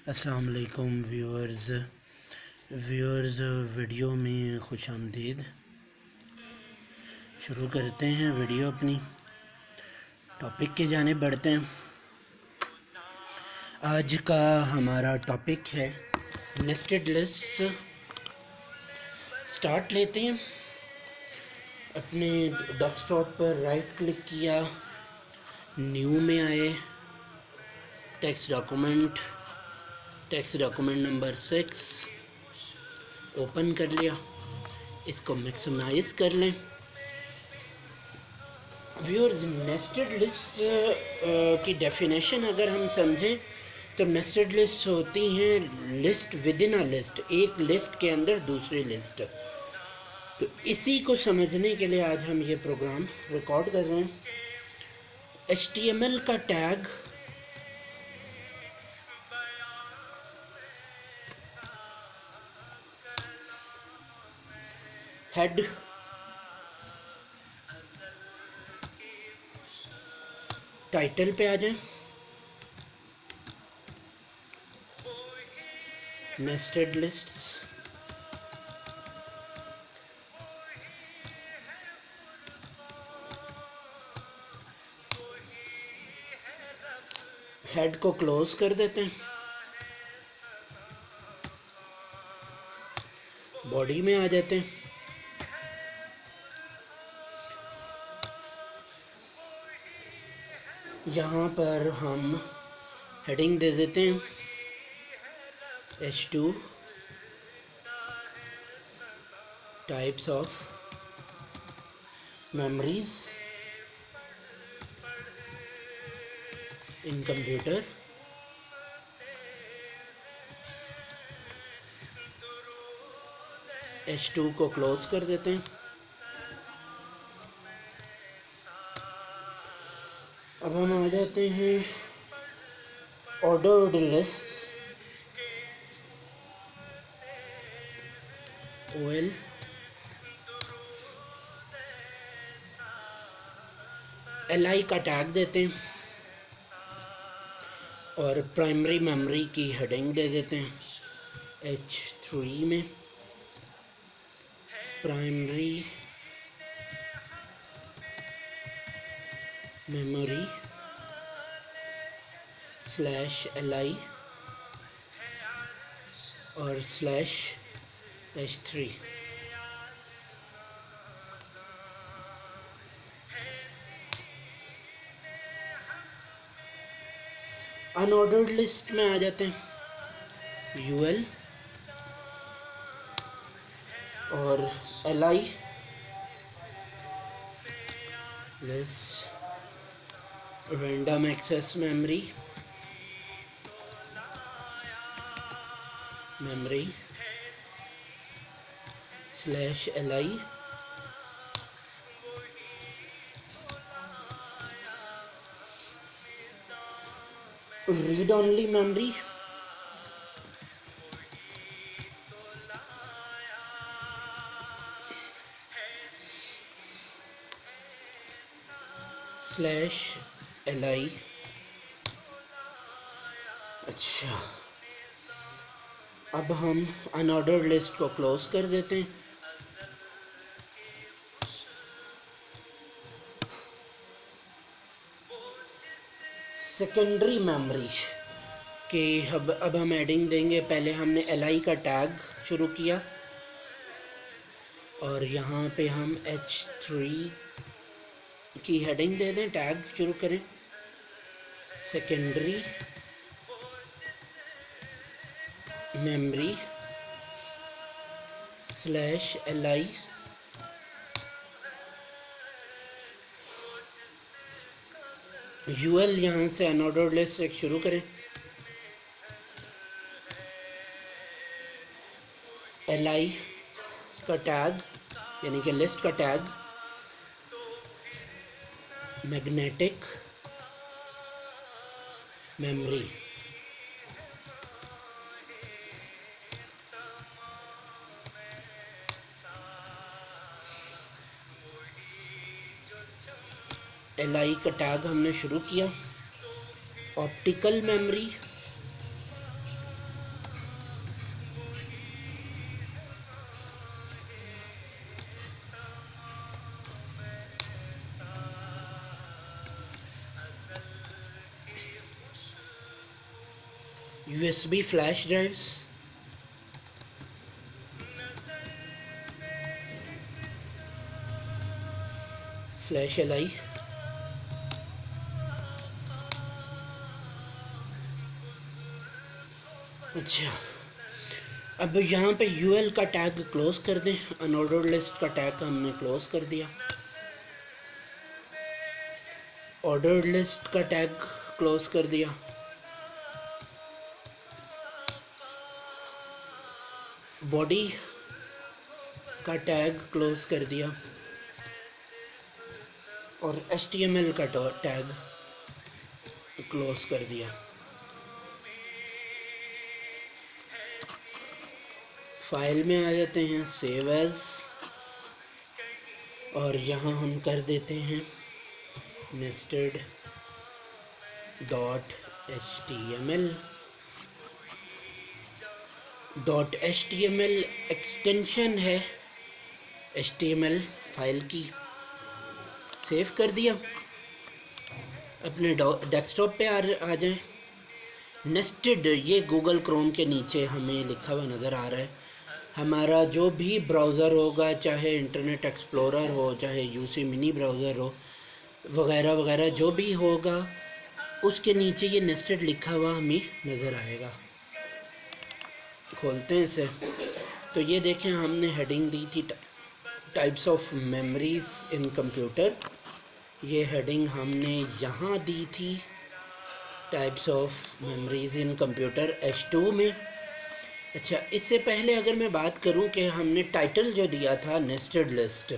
अस्सलाम वालेकुम viewers video में खुश आमदीद। शुरू करते हैं वीडियो अपनी टॉपिक के जानिब बढ़ते हैं। आज का हमारा टॉपिक है नेस्टेड लिस्ट्स। स्टार्ट लेते हैं। अपने डेस्कटॉप पर राइट क्लिक किया, न्यू में आए, टेक्स्ट डॉक्यूमेंट नंबर 6 ओपन कर लिया। इसको मैक्सिमाइज कर लें। व्यूअर्स, नेस्टेड लिस्ट की डेफिनेशन अगर हम समझें तो नेस्टेड लिस्ट होती हैं list with in a list, एक लिस्ट के अंदर दूसरी लिस्ट। तो इसी को समझने के लिए आज हम ये प्रोग्राम रिकॉर्ड कर रहे हैं। HTML का टैग हेड टाइटल पे आ जाए। नेस्टेड लिस्ट्स, हेड को क्लोज कर देते हैं। बॉडी में आ जाते हैं। यहाँ पर हम हेडिंग दे देते हैं H2 types of memories in computer. H2 को क्लोज कर देते हैं। अब हम आ जाते हैं ऑर्डर्ड लिस्ट्स। OL LI का टैग देते हैं और प्राइमरी मेमोरी की हेडिंग दे देते हैं H3 में प्राइमरी मेमोरी /LI और /H3। अनऑर्डर्ड लिस्ट में आ जाते हैं UL और LI list random access memory /LI read only memory /LI। अच्छा, अब हम अनऑर्डर्ड लिस्ट को क्लोज कर देते हैं। सेकेंडरी मेमोरी के अब हम एडिंग देंगे। पहले हमने LI का टैग शुरू किया और यहाँ पे हम H3 की हेडिंग दे दें, टैग शुरू करें सेकेंडरी मेमोरी /LI UL। यहाँ से अनऑर्डर्ड लिस्ट एक शुरू करें LI का टैग यानी कि लिस्ट का टैग मैग्नेटिक मेमोरी LI का टैग हमने शुरू किया। Optical memory USB flash drives, flash LI, अच्छा अब यहाँ पे UL का टैग क्लोज कर दें, अनऑर्डर्ड लिस्ट का टैग हमने क्लोज कर दिया, ऑर्डर्ड लिस्ट का टैग क्लोज कर दिया, बॉडी का टैग क्लोज कर दिया और HTML का टैग क्लोज कर दिया। फाइल में आ जाते हैं, सेव एज, और यहाँ हम कर देते हैं nested .html एक्सटेंशन है HTML फाइल की, सेव कर दिया। अपने डेस्कटॉप पे आ जाएं। नेस्टेड, ये गूगल क्रोम के नीचे हमें लिखा हुआ नज़र आ रहा है। हमारा जो भी ब्राउज़र होगा, चाहे इंटरनेट एक्सप्लोरर हो, चाहे UC मिनी ब्राउज़र हो, वगैरह वगैरह जो भी होगा, उसके नीचे ये नेस्टेड लिखा हुआ हमें नज़र आएगा। खोलते हैं इसे, तो ये देखें हमने हेडिंग दी थी types of memories in computer. ये हेडिंग हमने यहाँ दी थी types of memories in computer H2 में। अच्छा, इससे पहले अगर मैं बात करूं कि हमने टाइटल जो दिया था नेस्टेड लिस्ट,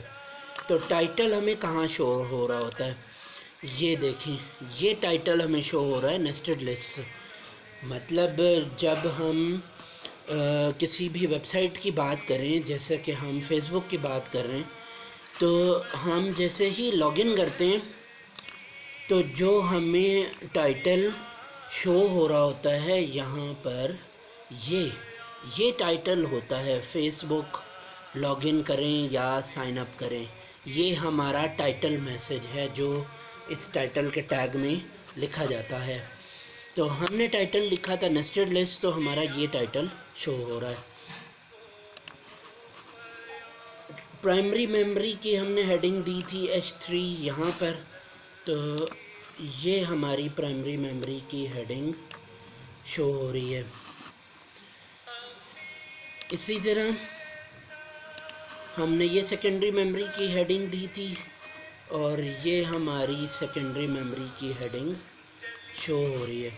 तो टाइटल हमें कहाँ शो हो रहा होता है, ये देखें, ये टाइटल हमें शो हो रहा है नेस्टेड लिस्ट से। मतलब जब हम किसी भी वेबसाइट की बात करें, जैसे कि हम फेसबुक की बात कर रहे हैं, तो हम जैसे ही लॉगिन करते हैं तो जो हमें टाइटल शो हो रहा होता है यहाँ पर, ये टाइटल होता है। फेसबुक लॉगिन करें या साइन अप करें, ये हमारा टाइटल मैसेज है जो इस टाइटल के टैग में लिखा जाता है। तो हमने टाइटल लिखा था नेस्टेड लिस्ट, तो हमारा ये टाइटल शो हो रहा है। प्राइमरी मेमोरी की हमने हेडिंग दी थी H3 यहाँ पर, तो ये हमारी प्राइमरी मेमोरी की हेडिंग शो हो रही है। इसी तरह हमने ये सेकेंडरी मेमोरी की हेडिंग दी थी और ये हमारी सेकेंडरी मेमोरी की हेडिंग शो हो रही है।